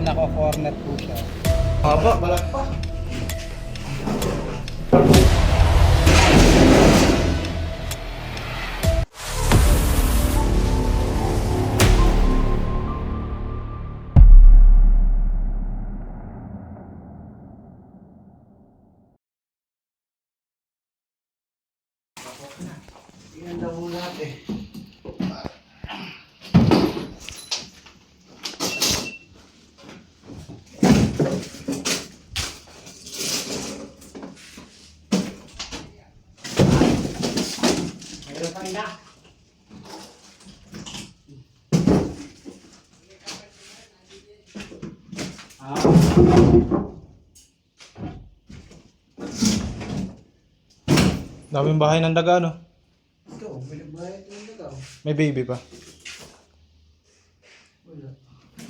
nako-corner po siya. Haba, balat pa. Yan daw muna natin. Mayroon pa rin na. Daming bahay ng daga, no? Ito, may nagbayad ng daw. May baby pa.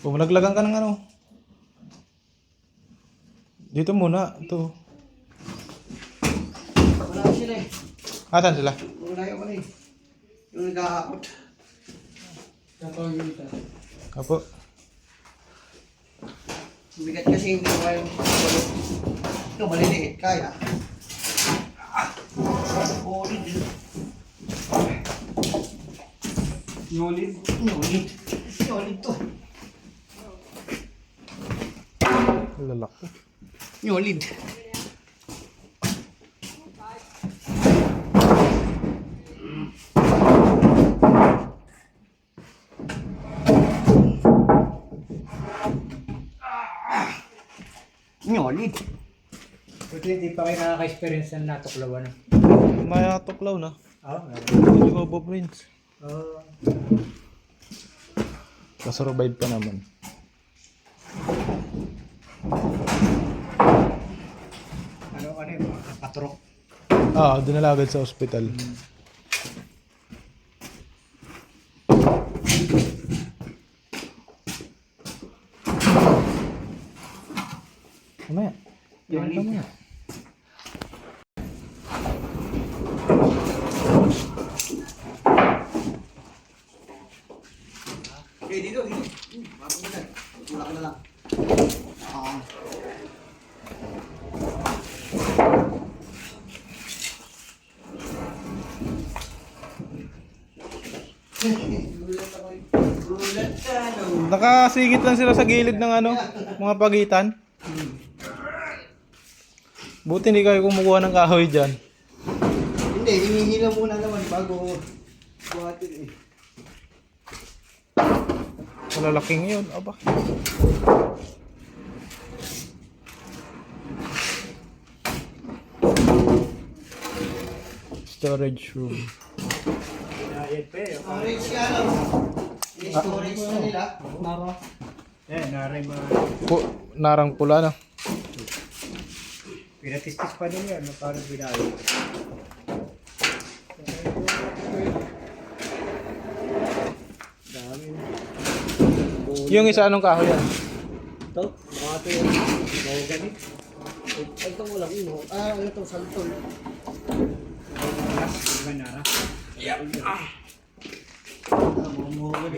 Wala. Naglagan ka ng ano. Dito muna, ito. Wala sila eh. Asan sila? Wala yung ano eh. Yung nag-aakot. Kapag yun ito. Apo. Bigat kasi hindi ko kaya ito, maliliit. Kaya. Olid. Yulid. Olid. Olid to. Lalaki. Olid. Olid. Buti hindi pa kayo nakaka-experience ng natuklawan. May tuklaw na. Oo. Hindi ko Bob Prince. Kasurvive pa naman. Ano yun? Patrok. Dinala agad sa ospital. Mamaya. Mamaya. Okay, dito. Mapagitan. Wala ka na lang. Gulat ka, no? Nakasigit lang sila sa gilid ng ano, mga pagitan. Buti hindi kayo kumukuha ng kahoy dyan. Hindi, hinihila muna naman bago buhatin eh. Malalaking yun. Aba. Storage room. Yan pa eh. Storage ka, no? Storage na nila. Naro. Naray mga... Narang pula na. Pinatistis pa din yan. Parang binayo. Dami. Yung isa anong kahoy yan? Ito? Mga ito yung mahogany. Ito mo lang yun. Ito, santol. Diba nara?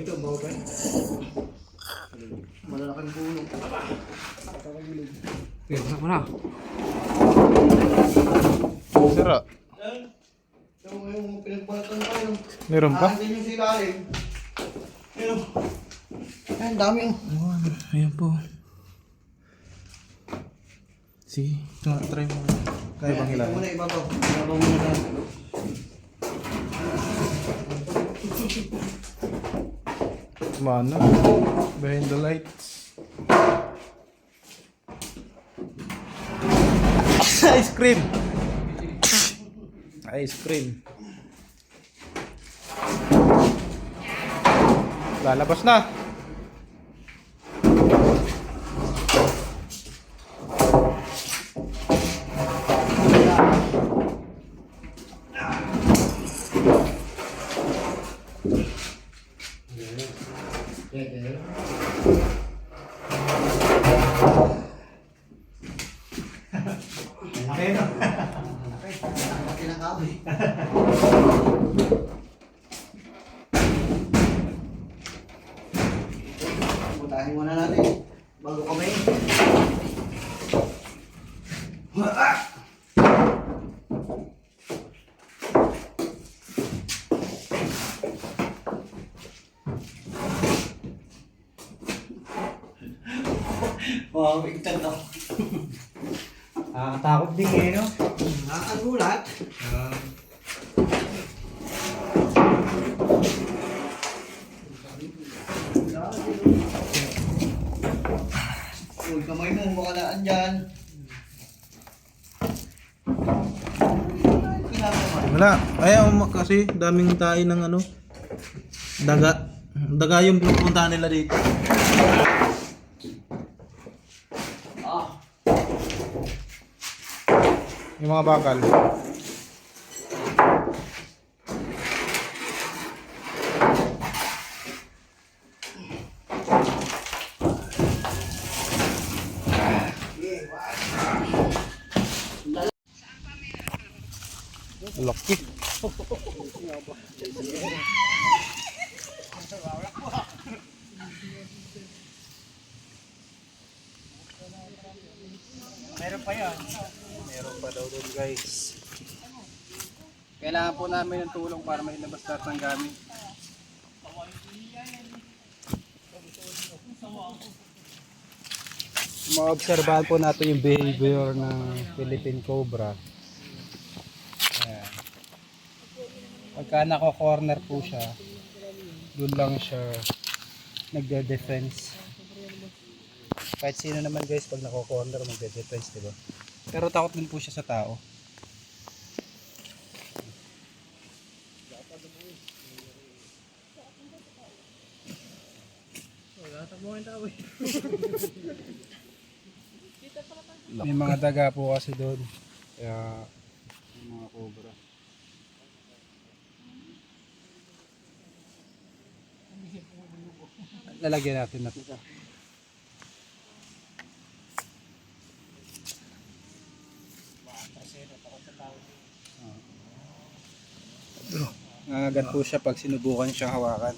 Ito, mahogany. Malalaking bulong. Pwede mo na. Sira. Yung pinagbalatan tayo. Meron pa? Andyan yung silalim. Ayun. Ayun, dami yung... Ayan po. Sige, try mo. Kaya bang Ito hilahin? muna ibabaw. Ibabaw muna tayo. Mana? Behind the lights. Ice cream! Ice cream. Lalabas na. Kinakaboy. Putahin muna natin. Bago kami. Wow, bigtan ako. Nakakatakot din eh, no? Nakakagulat. Uy, kamay mo, baka naan dyan. Wala. Ayaw kasi daming tayo ng ano. Daga. Daga yung pupuntahan nila dito. Ah, Yung mga bakal. Laki. Meron pa yan. Meron pa daw doon, guys. Kailangan po namin ng tulong para mailabas lahat ng gamit. Maobserbahan po natin yung behavior ng Philippine Cobra. Ayan. Pagka nako-corner po siya, doon lang siya nagde-defense. Kahit sino naman guys, pag nako-corner, magde-defense, diba? Pero takot din po siya sa tao. May mga daga po kasi doon. Kaya may mga cobra. Lalagyan natin na ito. Nangagat po siya pag sinubukan siyang hawakan.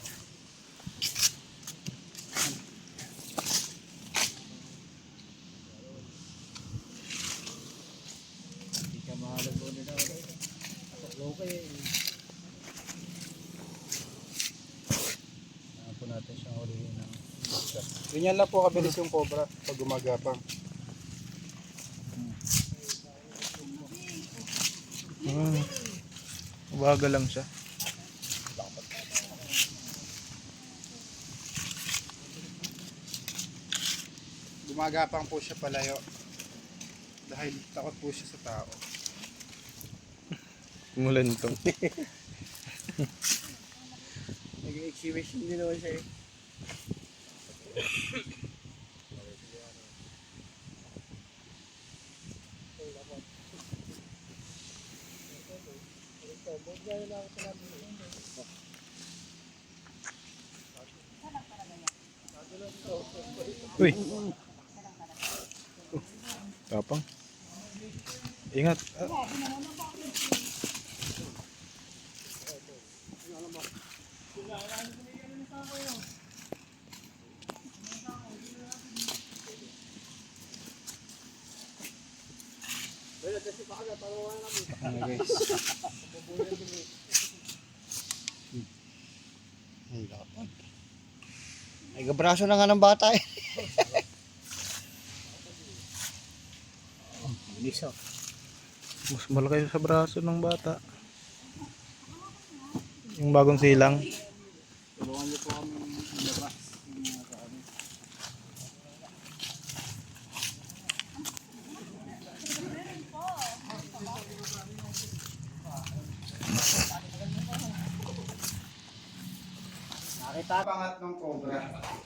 Po natin siyang ulihin ng isa. Ganyan lang po kabilis yung cobra pag gumagapang. Baga lang siya. Gumagapang po siya palayo dahil takot po siya sa tao. Mulantong. nag-exhibition din naman siya eh. Uy. Tapang. Ingat. Ano guys? Ay, dapat. Ay, gabraso na nga ng bata eh. Bilis oh. Mas malaki sa braso ng bata. Yung bagong silang. Tulungan niyo po kami ilabas yung mga kami. Nakita ko. Pangat ng cobra.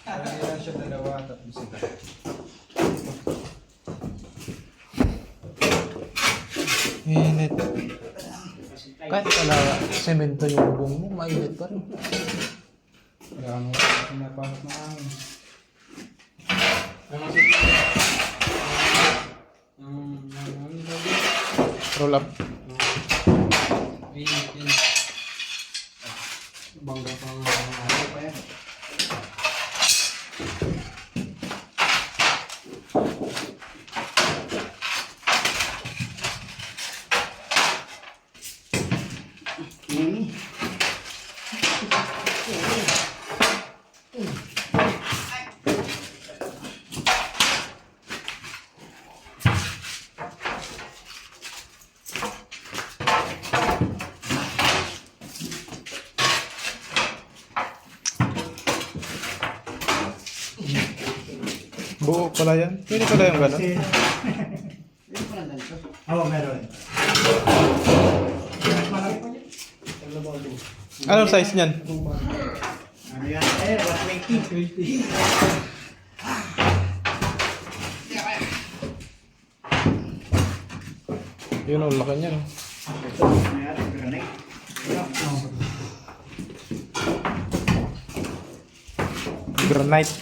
Hindi lang siya dalawa, tatlo sila. Init. Kahit wala semento yung bubong mo, mainit pa rin. Kaya mo, pinapasok na namin. Roll up. Bangga pa nga. Ano pa yan? Buo pala yan. Pwede pala yung gano'n. Kasi, Hindi pa lang ganito. oo, meron. Malaki pa niya. Anong size niyan? Ano yan? 120. Yun ang laki niya. No? Ayan, granite. Granite.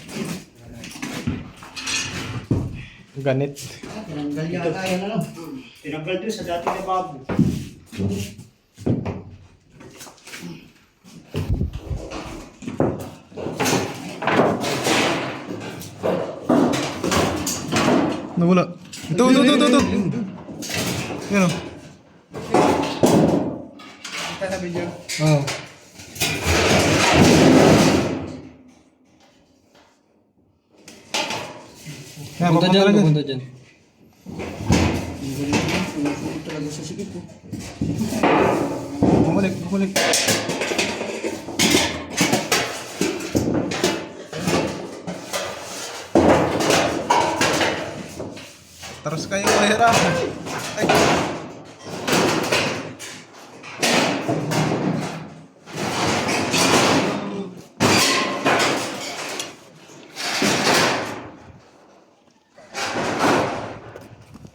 Ganit. Tinanggal yata yan ano. Tinanggal doon sa dati na babo. Nawala. Ito. Yan o. Kita sa video. Oo. Yan, papunta na dyan. dyan. Sumusunod talaga sa sikip ko. Bumalik. Terus kayo mahirap. Ay.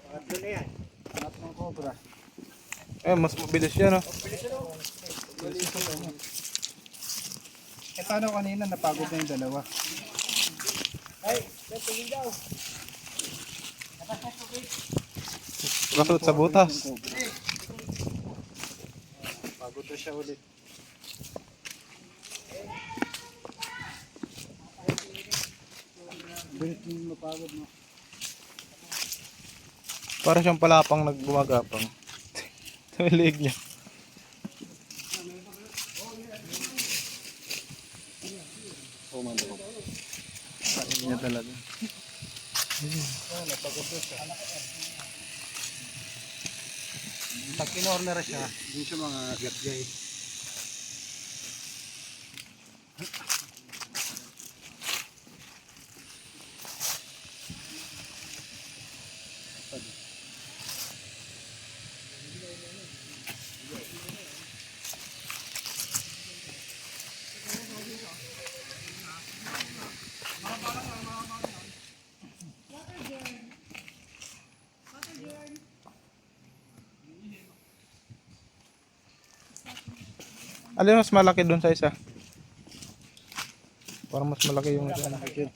Pangatlo na yan. Pangatlong cobra. Mas mabilis yan, no? Eh paano kanina napagod na yung dalawa? Kasunod sa butas. Pagod na siya ulit. Bilit yung mapagod mo. Para siyang palapang nagbumagapang. Sa liig niya. Kain niya talaga. Pag in-order siya, hindi siya mga gatgay. Alin mas malaki doon sa isa? Parang mas malaki yung isa. Atya.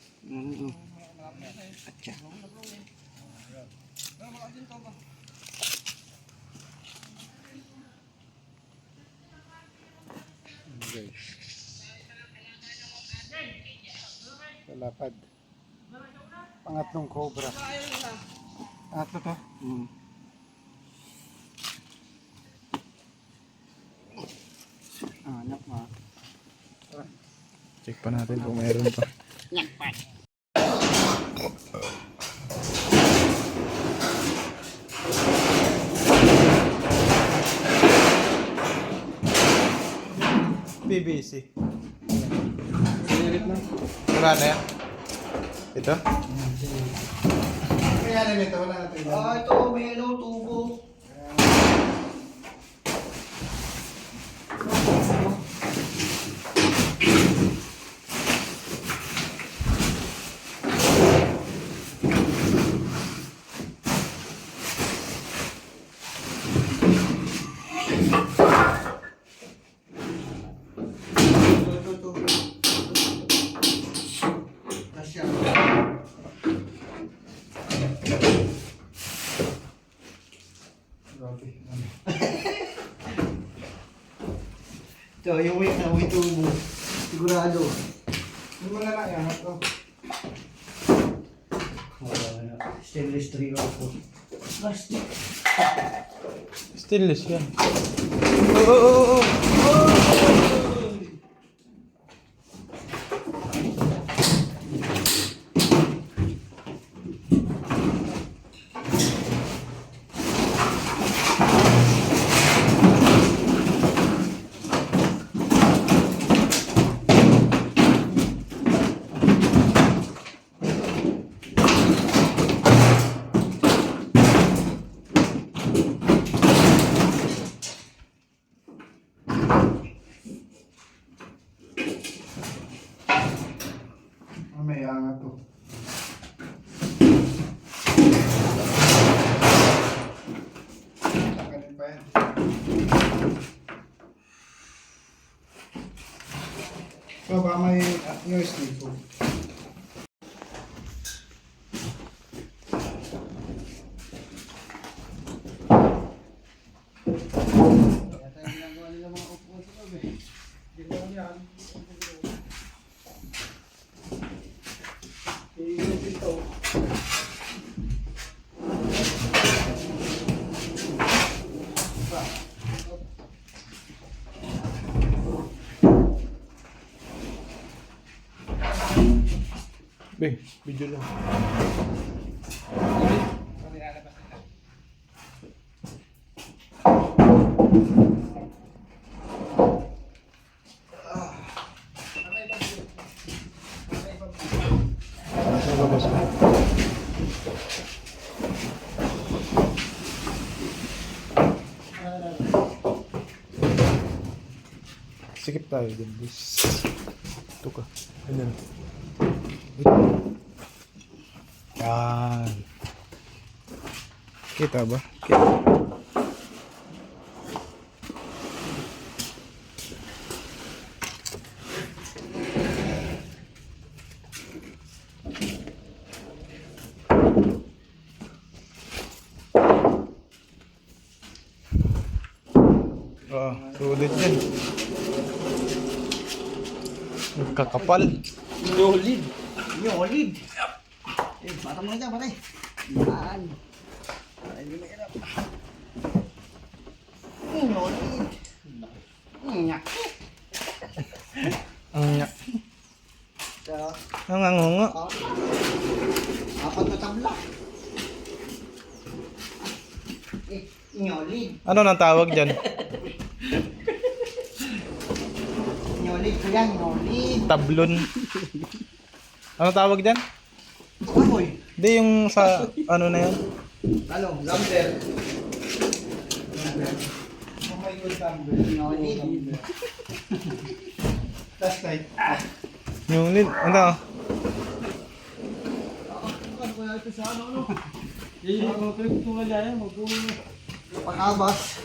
Lapad. Pangatlong cobra. Pangatlo to? Anak ma. Check pa natin kung mayroon pa. BBC. Wala na yan. Ito? Kaya na nito, wala natin. Ito may ano, tubo. Ito, yung may tubo. Sigurado. Yung mga lang yan, ito. Stainless steel ako. Plastic. Stainless yan. Oh. May angat to. Tanggalin pa yan. So, baka may yung sleep po. Be, video lang. Labas na. Sikip tayo dyan, boys. Ito ka. Ayan. Yan. Kita ba? Kita. Sulit yan. Nagkakapal. Yolid. Yolid. Bata mo na dyan, patay. Yan. Hindi mo hirap. Yolid. Nyak. Ang nyak. So, Ang ngangunga. apat na tabla. Yolid. Ano nang tawag dyan? Yolid ko yan, yolid. Tablon. Ano tawag dyan? Amoy. Hindi yung sa ano na yan. Ano? Lumber. Oh my God, lumber. Yolid. Last night. Yung lid. Ano? Ano kaya ito sa ano? Yung magkukungan na yan, magkukungan. Pangabas.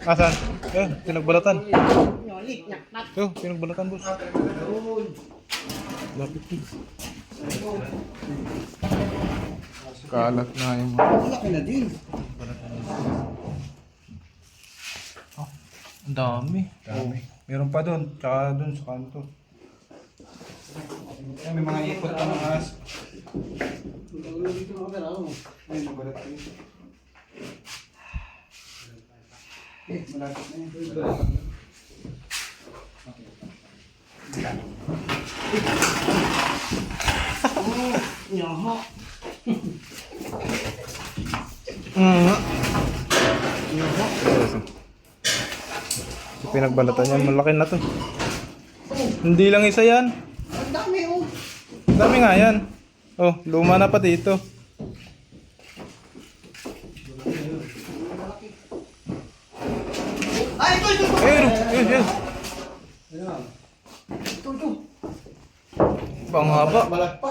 Asan? Eh, pinagbalatan. Yolid, nyaknak. Yo, pinagbalatan, boss. Lapit din. Kalat na yung Malaki na din. Ang dami. Dami. Meron pa doon, tsaka doon sa kanto. Ay, may mga ikot pa ng as. Ay, nabalat ko yun. Malapit na yun. Nyaha. So, pinagbalatan yan. Malaki na to. Hindi lang isa yan. Ang dami oh. Ang dami nga yan. Oh, luma na pati ito. Ay, ito. Ayun, ayun, ayun. Ito. Bang haba. Balat pa.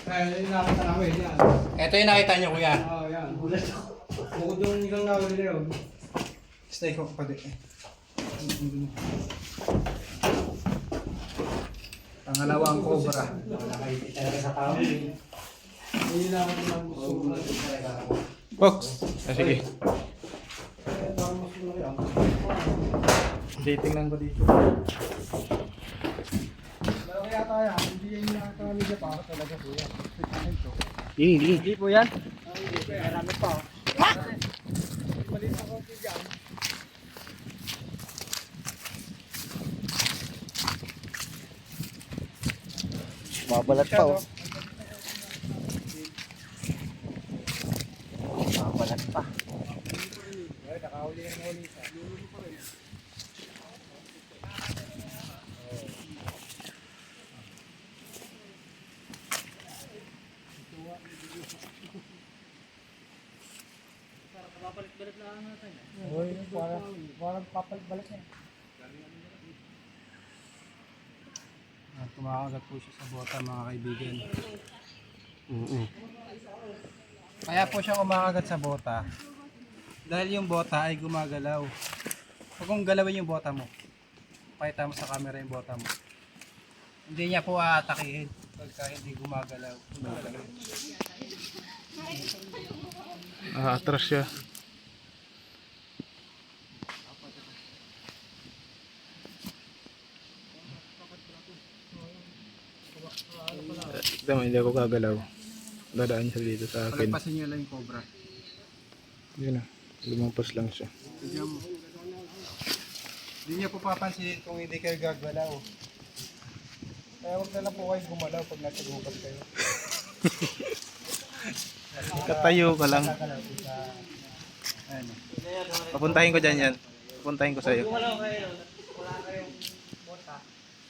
Ay, nakita namin yan. Ito yung nakita niyo, kuya. Oh, yan. Gulat ako. Bukod yung ilang namin na yun. Stay ko pa din. Pangalawang cobra. Talaga sa tao. Hindi namin lang gusto ko lang talaga. Box. Ah, sige. Parang mas malaki ang. Dating lang ko dito. Malaki yata yan. Hindi yan yung nakakami niya para talaga po yan. Hindi po yan? Hindi. Marami pa. Malit ako dyan. Mabalat pa oh. Balat pa. Uy, parang papalit-balit niya. Kumakagat po siya sa bota mga kaibigan. Kaya po siya kumakagat sa bota. Dahil yung bota ay gumagalaw. Huwag kong galawin yung bota mo. Pakita mo sa camera yung bota mo. Hindi niya po aatakihin pagka hindi gumagalaw. Atras siya. Tignan mo, hindi ako gagalaw. Dadaan siya dito sa akin. Palagpasin niyo lang yung cobra. Yun na, lumampas lang siya. Tignan mo. Hindi niya po papansin kung hindi kayo gagalaw. Kaya huwag na lang po kayo gumalaw pag nasa gubat kayo. Katayo ka lang. Ayan. Papuntahin ko dyan yan. Papuntahin ko sa'yo.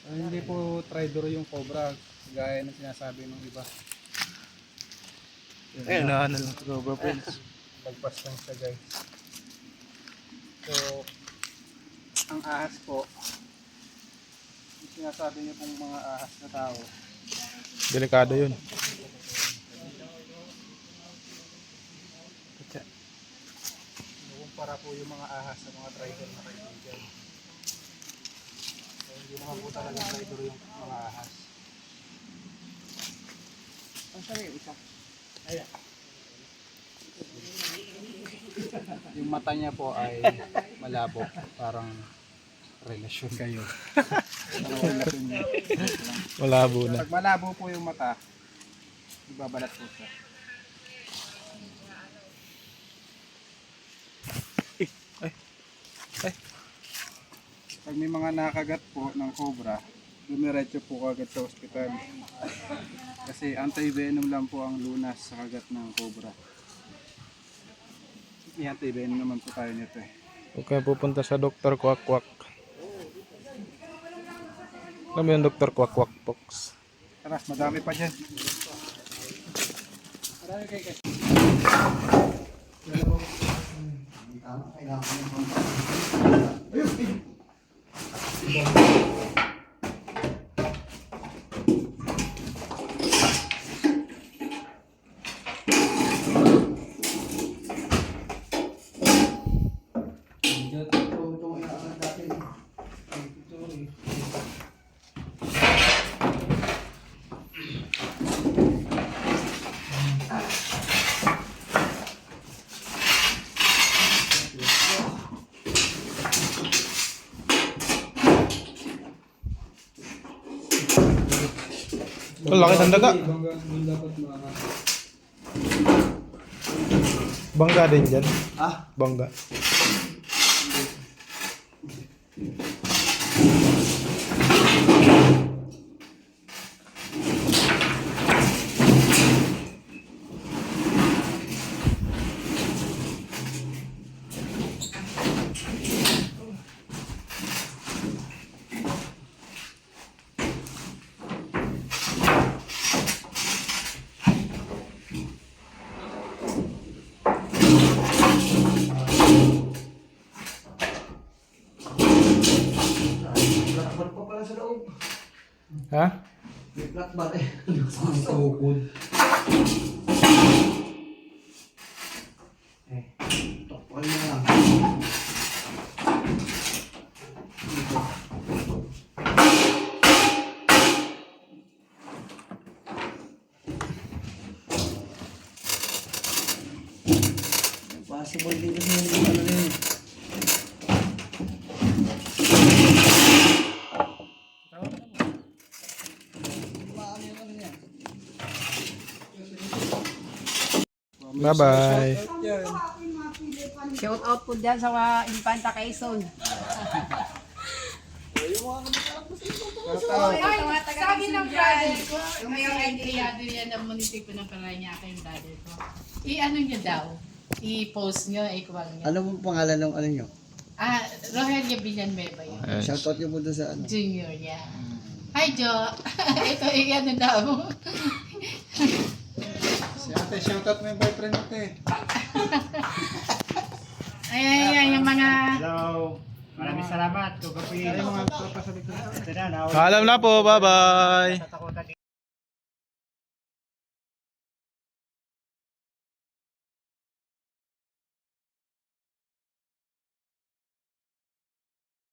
Hindi po traitor yung cobra. Gaya ng sinasabi ng iba. Ayun na lang. Cobra Prince. Pagpas lang siya guys. So, ang ahas po, yung sinasabi niyo pong mga ahas na tao, Delikado yun. kumpara po yung mga ahas sa mga traitor na kaibigan. So, hindi naman po talaga traitor yung mga ahas. Ang sabi yung isa. Yung mata niya po ay malabo, parang relasyon kayo. Parang relasyon niya. Malabo na. Pag malabo po yung mata, ibabalat po siya. Ay. Pag may mga nakagat po ng cobra, dumiretso po kagad sa ospital. Kasi anti-venom lang po ang lunas sa kagat ng cobra. May anti-venom naman po tayo nito eh. Huwag kayo pupunta sa Dr. Kwak Kwak. Alam mo yung Dr. Kwak Kwak Fox? Tara, madami pa dyan. Ang laki ng daga. Bangga din dyan. Ah? Bangga. Blackboard pa pala sa loob. Ha? May blackboard eh. Tokpal na lang. Possible din kasi yung ano na yun. Bye-bye. Shout out po dyan sa mga Infanta Quezon. Ay, sabi ng brother ko, may ideyado yan ng munisipyo ng Paranaque yung brother ko. I-ano nyo daw? I-post nyo, i-kuwag nyo. Ano pong pangalan ng ano nyo? Rogelio Villanueva yun. Shoutout nyo po doon sa ano. Junior, yeah. Hi, Jo. Ito, i-ano daw. Si ate, shoutout mo yung boyfriend mo ate. Ayan, yung mga... Hello. Maraming salamat. Tugapi. Ito na, Paalam na po, bye-bye. natakutan